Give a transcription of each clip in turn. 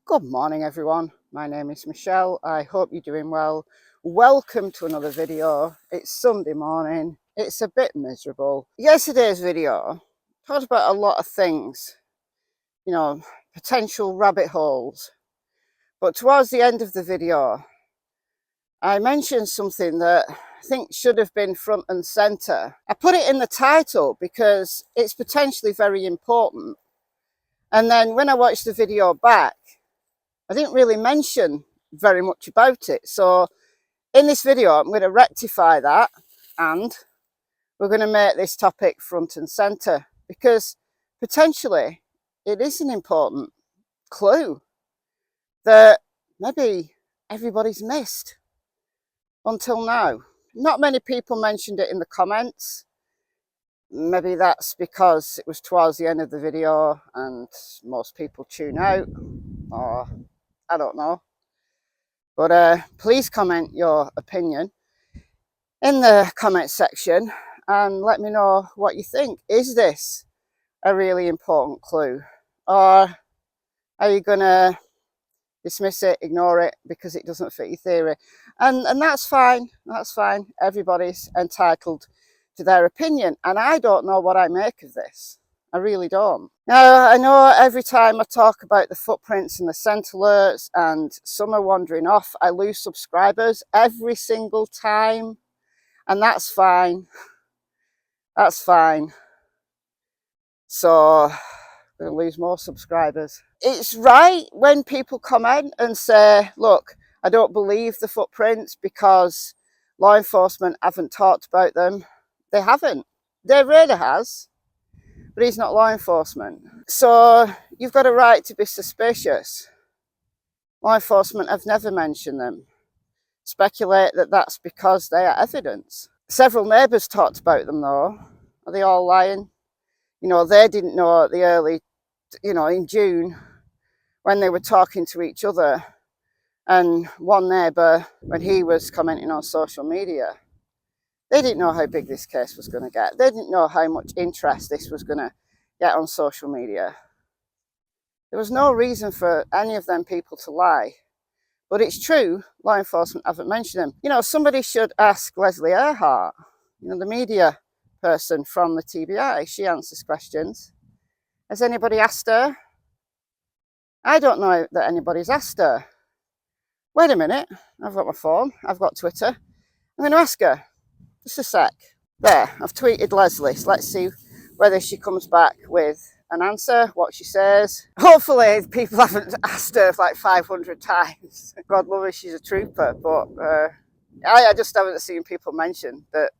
Good morning everyone, my name is Michelle. I hope you're doing well. Welcome to another video. It's Sunday morning. It's a bit miserable. Yesterday's video talked about a lot of things, you know, potential rabbit holes. But towards the end of the video, I mentioned something that I think should have been front and center. I put it in the title because it's potentially very important. And then when I watched the video back, I didn't really mention very much about it. So in this video, I'm going to rectify that and we're going to make this topic front and center because potentially it is an important clue that maybe everybody's missed until now. Not many people mentioned it in the comments. Maybe that's because it was towards the end of the video and most people tune out, or I don't know. But please comment your opinion in the comment section and let me know what you think. Is this a really important clue? Or are you going to dismiss it, ignore it because it doesn't fit your theory? And that's fine. That's fine. Everybody's entitled to their opinion. And I don't know what I make of this. I really don't. Now, I know every time I talk about the footprints and the scent alerts and some are wandering off, I lose subscribers every single time. And that's fine. That's fine. So, I'm going to lose more subscribers. It's right when people comment and say, look, I don't believe the footprints because law enforcement haven't talked about them. They haven't. Their radar has. But he's not law enforcement. So you've got a right to be suspicious. Law enforcement have never mentioned them. Speculate that that's because they are evidence. Several neighbours talked about them though. Are they all lying? You know, they didn't know at the early, in June when they were talking to each other. And one neighbour, when he was commenting on social media, they didn't know how big this case was going to get. They didn't know how much interest this was going to get on social media. There was no reason for any of them people to lie. But it's true, law enforcement haven't mentioned them. You know, somebody should ask Leslie Earhart, the media person from the TBI. She answers questions. Has anybody asked her? I don't know that anybody's asked her. Wait a minute, I've got my phone, I've got Twitter. I'm going to ask her. Just a sec. There, I've tweeted Leslie. So let's see whether she comes back with an answer, what she says. Hopefully people haven't asked her like 500 times. God love her, she's a trooper. But I just haven't seen people mention that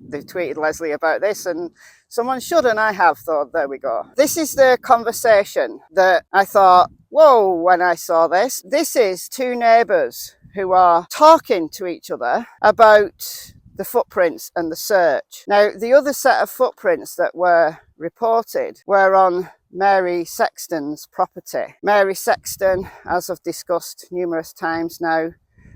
they've tweeted Leslie about this, and someone should, and I have thought, there we go. This is the conversation that I thought, whoa, when I saw this. This is two neighbours who are talking to each other about the footprints and the search. Now, the other set of footprints that were reported were on Mary Sexton's property. Mary Sexton, as I've discussed numerous times now,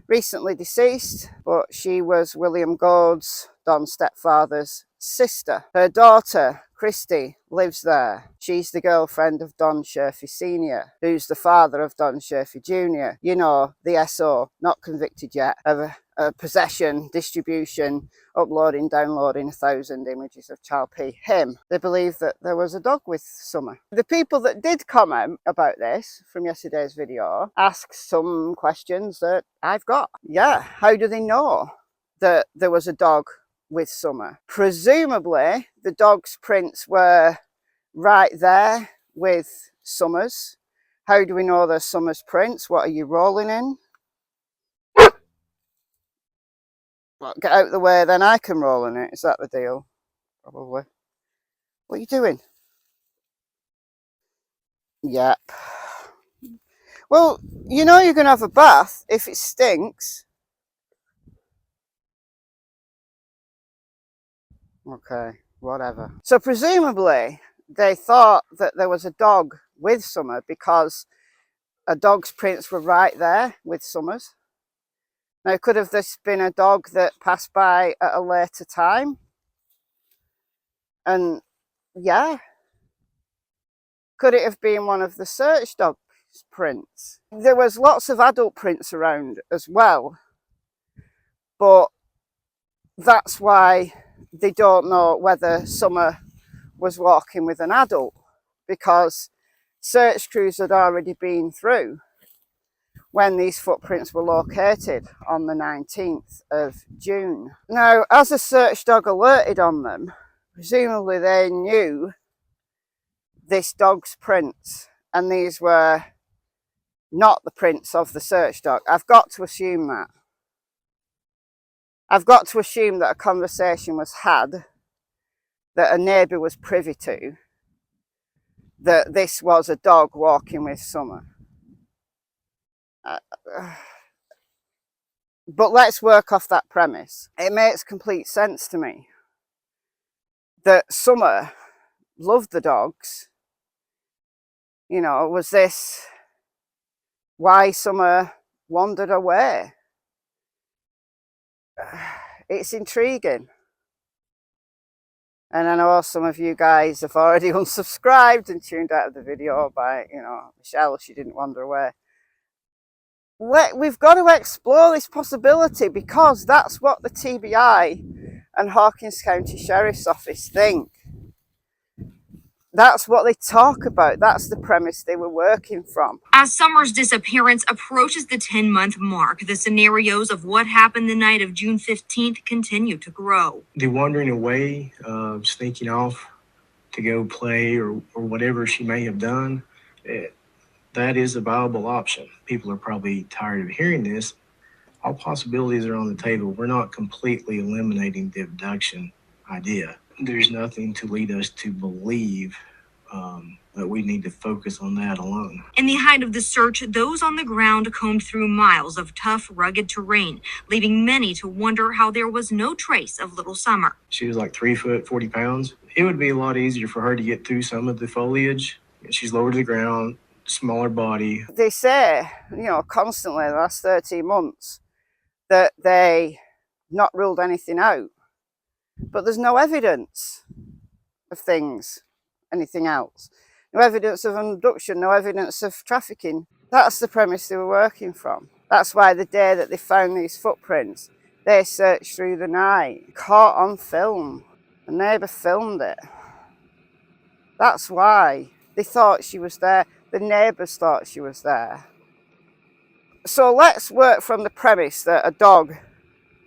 recently deceased, but she was William Goad's, Don's stepfather's sister. Her daughter, Christy, lives there. She's the girlfriend of Don Sherfy Sr., who's the father of Don Sherfy Jr. You know, the SO, not convicted yet, of possession, distribution, uploading, downloading 1,000 images of child P. Him. They believe that there was a dog with Summer. The people that did comment about this from yesterday's video asked some questions that I've got. Yeah, how do they know that there was a dog with Summer? Presumably the dog's prints were right there with Summer's. How do we know they're Summer's prints? What are you rolling in? Well, get out of the way, then I can roll in it. Is that the deal? Probably. What are you doing? Yep. Well, you know you're going to have a bath if it stinks. Okay, whatever. So presumably they thought that there was a dog with Summer because a dog's prints were right there with Summer's. Now, could have this been a dog that passed by at a later time? And yeah, could it have been one of the search dogs? prints. There was lots of adult prints around as well, but that's why they don't know whether Summer was walking with an adult, because search crews had already been through when these footprints were located on the 19th of June. Now, as a search dog alerted on them, presumably they knew this dog's prints, and these were not the prints of the search dog. I've got to assume that. I've got to assume that a conversation was had, that a neighbour was privy to, that this was a dog walking with Summer. But let's work off that premise. It makes complete sense to me that Summer loved the dogs. You know, was this why Summer wandered away? It's intriguing. And I know some of you guys have already unsubscribed and tuned out of the video by, you know, Michelle, she didn't wander away. We've got to explore this possibility, because that's what the TBI and Hawkins County Sheriff's Office think. That's what they talk about. That's the premise they were working from. As Summer's disappearance approaches the 10-month mark, the scenarios of what happened the night of June 15th continue to grow. The wandering away, sneaking off to go play or whatever she may have done, that is a viable option. People are probably tired of hearing this. All possibilities are on the table. We're not completely eliminating the abduction idea. There's nothing to lead us to believe that we need to focus on that alone. In the height of the search, those on the ground combed through miles of tough, rugged terrain, leaving many to wonder how there was no trace of little Summer. She was like 3 foot, 40 pounds. It would be a lot easier for her to get through some of the foliage. She's lower to the ground, smaller body. They say, you know, constantly the last 13 months that they not ruled anything out. But there's no evidence of anything else. No evidence of abduction, no evidence of trafficking. That's the premise they were working from. That's why the day that they found these footprints, they searched through the night, caught on film. A neighbour filmed it. That's why they thought she was there. The neighbours thought she was there. So let's work from the premise that a dog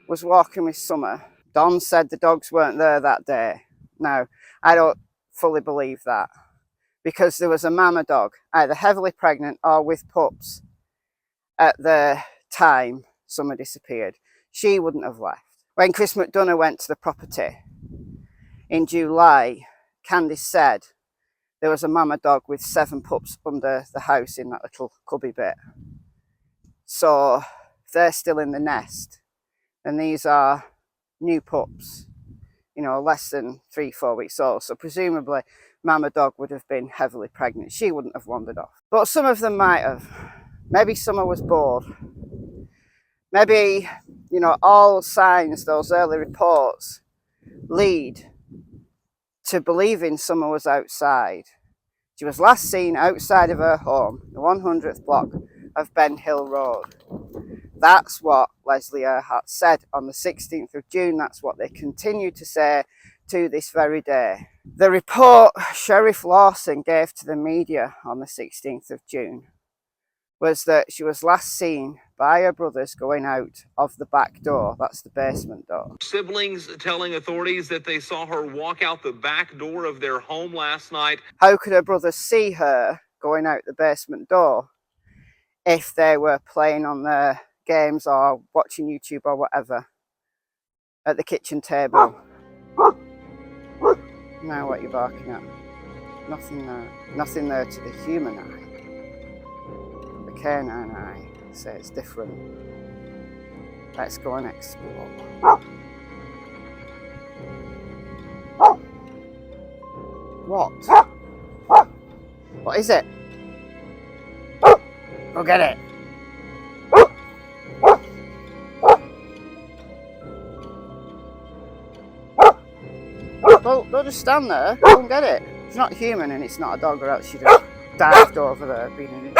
was walking with Summer. Don said the dogs weren't there that day. Now, I don't fully believe that, because there was a mama dog, either heavily pregnant or with pups, at the time Summer disappeared. She wouldn't have left. When Chris McDonough went to the property in July, Candice said there was a mama dog with 7 pups under the house in that little cubby bit. So if they're still in the nest, and these are new pups, you know, less than 3-4 weeks old. So presumably mama dog would have been heavily pregnant. She wouldn't have wandered off. But some of them might have. Maybe Summer was bored. Maybe, you know, all signs, those early reports, lead to believing Summer was outside. She was last seen outside of her home, the 100th block of Ben Hill Road. That's what Leslie Earhart said on the 16th of June. That's what they continue to say to this very day. The report Sheriff Lawson gave to the media on the 16th of June was that she was last seen by her brothers going out of the back door. That's the basement door. Siblings telling authorities that they saw her walk out the back door of their home last night. How could her brothers see her going out the basement door if they were playing on their games or watching YouTube or whatever at the kitchen table? Now what are you barking at? Nothing there. Nothing there to the human eye. The canine eye says it's different. Let's go and explore. What? What is it? Go get it. Don't just stand there. Go and get it. It's not human and it's not a dog, or else she'd have dived over there, been in it.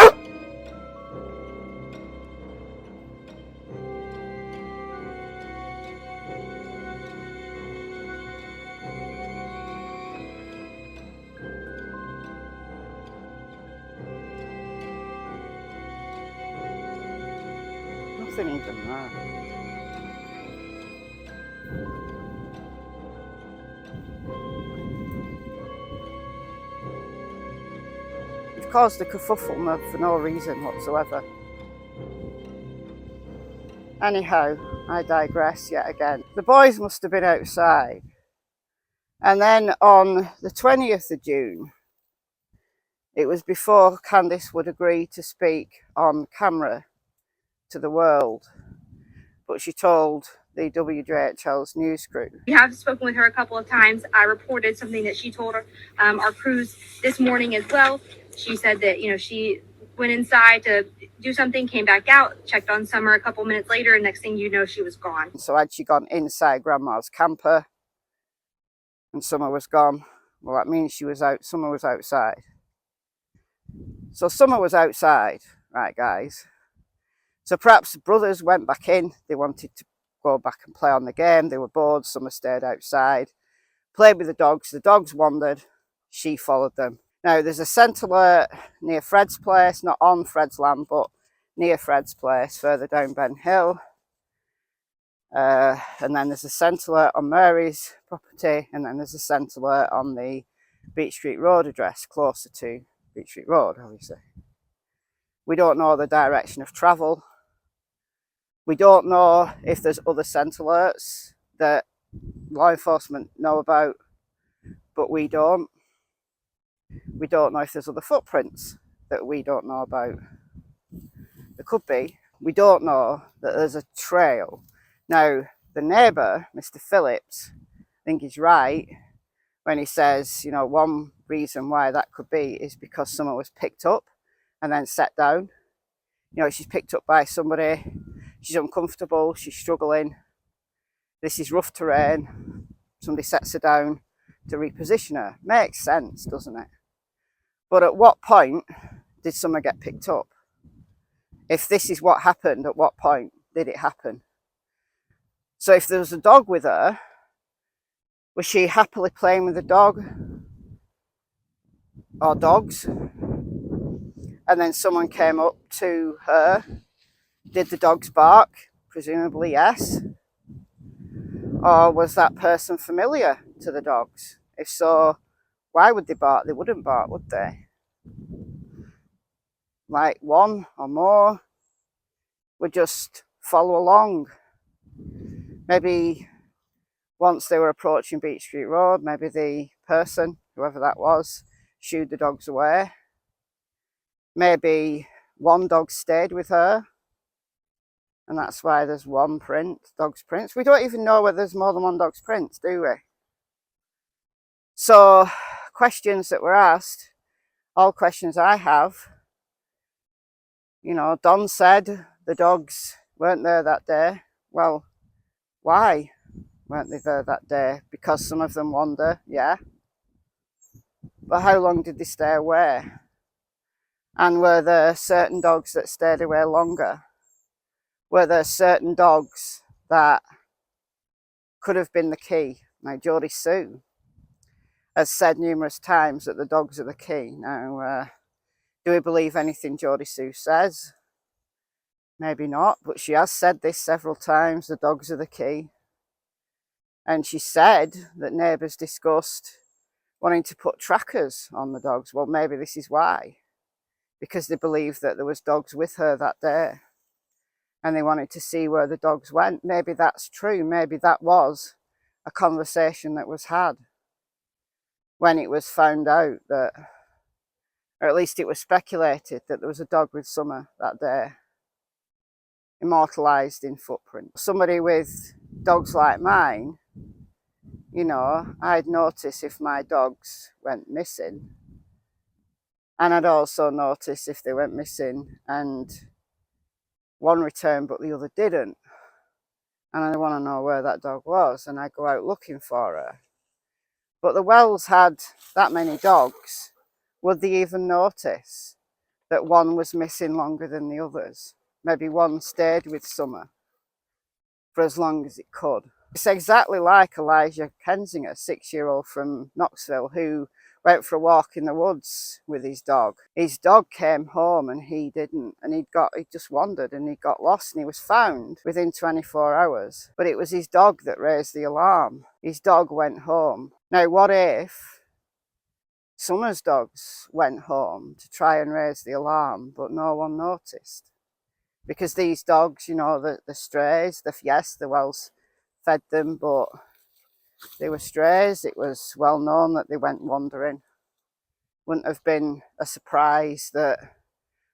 something even there. You've caused a kerfuffle for no reason whatsoever. Anyhow, I digress yet again. The boys must have been outside. And then on the 20th of June, it was before Candice would agree to speak on camera to the world, but she told the WJHL's news crew. We have spoken with her a couple of times. I reported something that she told our crews this morning as well. She said that, she went inside to do something, came back out, checked on Summer a couple minutes later, and next thing you know, she was gone. So had she gone inside Grandma's camper and Summer was gone, well, that means Summer was outside. So Summer was outside, right, guys? So perhaps the brothers went back in. They wanted to go back and play on the game. They were bored. Summer stayed outside, played with the dogs. The dogs wandered. She followed them. Now, there's a scent alert near Fred's place, not on Fred's land, but near Fred's place, further down Ben Hill. And then there's a scent alert on Mary's property, and then there's a scent alert on the Beach Street Road address, closer to Beach Street Road, obviously. We don't know the direction of travel. We don't know if there's other scent alerts that law enforcement know about, but we don't. We don't know if there's other footprints that we don't know about. There could be. We don't know that there's a trail. Now, the neighbour, Mr. Phillips, I think he's right when he says, one reason why that could be is because someone was picked up and then set down. She's picked up by somebody, she's uncomfortable, she's struggling. This is rough terrain. Somebody sets her down to reposition her. Makes sense, doesn't it? But at what point did Summer get picked up? If this is what happened, at what point did it happen? So if there was a dog with her, was she happily playing with the dog or dogs? And then someone came up to her. Did the dogs bark? Presumably yes. Or was that person familiar to the dogs? If so, why would they bark? They wouldn't bark, would they? Like one or more would just follow along. Maybe once they were approaching Beach Street Road, maybe the person, whoever that was, shooed the dogs away. Maybe one dog stayed with her, and that's why there's one print, dog's prints. We don't even know whether there's more than one dog's prints, do we? So, questions that were asked, all questions I have. Don said the dogs weren't there that day. Well, why weren't they there that day? Because some of them wander, yeah. But how long did they stay away? And were there certain dogs that stayed away longer? Were there certain dogs that could have been the key? Now, Jodie Sue has said numerous times that the dogs are the key. Now, do we believe anything Jodie Sue says? Maybe not, but she has said this several times, the dogs are the key. And she said that neighbours discussed wanting to put trackers on the dogs. Well, maybe this is why. Because they believed that there was dogs with her that day. And they wanted to see where the dogs went. Maybe that's true. Maybe that was a conversation that was had when it was found out that, or at least it was speculated that there was a dog with Summer that day, immortalised in footprint. Somebody with dogs like mine, I'd notice if my dogs went missing. And I'd also notice if they went missing and one returned but the other didn't. And I want to know where that dog was, and I go out looking for her. But the Wells had that many dogs. Would they even notice that one was missing longer than the others? Maybe one stayed with Summer for as long as it could. It's exactly like Elijah Kensinger, 6-year-old from Knoxville, who went for a walk in the woods with his dog. His dog came home and he didn't, and he just wandered and he got lost, and he was found within 24 hours. But it was his dog that raised the alarm. His dog went home. Now, what if Summer's dogs went home to try and raise the alarm, but no one noticed? Because these dogs, you know, the strays, yes, the Wells fed them, but they were strays. It was well known that they went wandering. Wouldn't have been a surprise that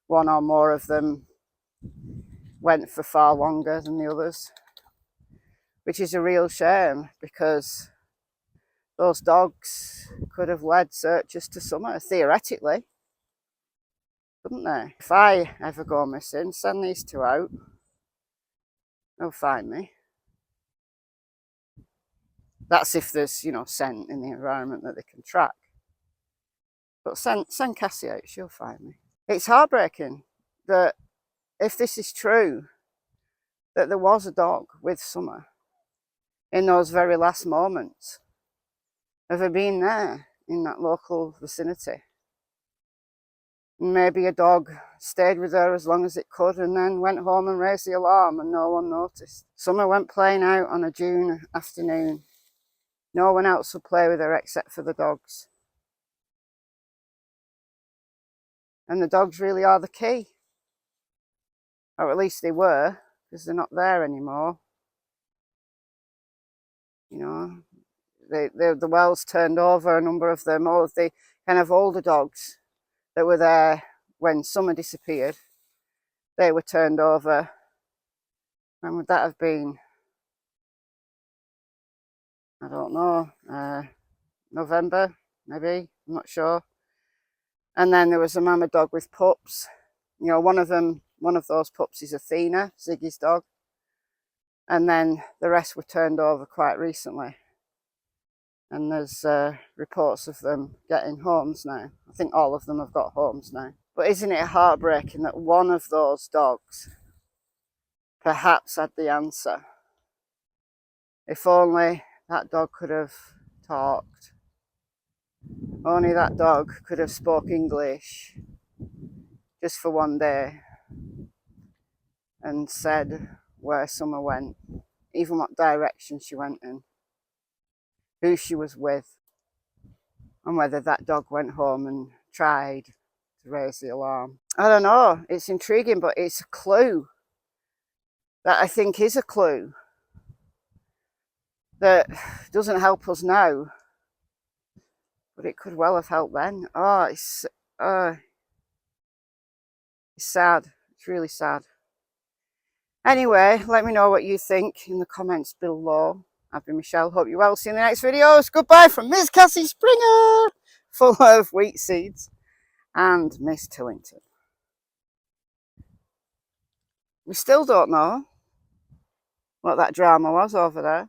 one or more of them went for far longer than the others, which is a real shame, because those dogs could have led searchers to Summer, theoretically, couldn't they? If I ever go missing, send these two out. They'll find me. That's if there's, you know, scent in the environment that they can track. But send Cassie out, she'll find me. It's heartbreaking that if this is true, that there was a dog with Summer in those very last moments of her being there in that local vicinity. Maybe a dog stayed with her as long as it could and then went home and raised the alarm and no one noticed. Summer went playing out on a June afternoon. No one else would play with her except for the dogs. And the dogs really are the key. Or at least they were, because they're not there anymore. You know, the Wells turned over a number of them, all of the kind of older dogs that were there when Summer disappeared. They were turned over. When would that have been? I don't know. November, maybe. I'm not sure. And then there was a mama dog with pups. You know, one of those pups is Athena, Ziggy's dog. And then the rest were turned over quite recently. And there's reports of them getting homes now. I think all of them have got homes now. But isn't it heartbreaking that one of those dogs perhaps had the answer? If only that dog could have talked. Only that dog could have spoke English just for one day and said where Summer went, even what direction she went in, who she was with, and whether that dog went home and tried to raise the alarm. I don't know, it's intriguing, but it's a clue that I think is a clue that doesn't help us now, but it could well have helped then. Oh, it's sad. It's really sad. Anyway, let me know what you think in the comments below. I've been Michelle. Hope you're well. See you in the next videos. Goodbye from Miss Cassie Springer, full of wheat seeds, and Miss Tillington. We still don't know what that drama was over there.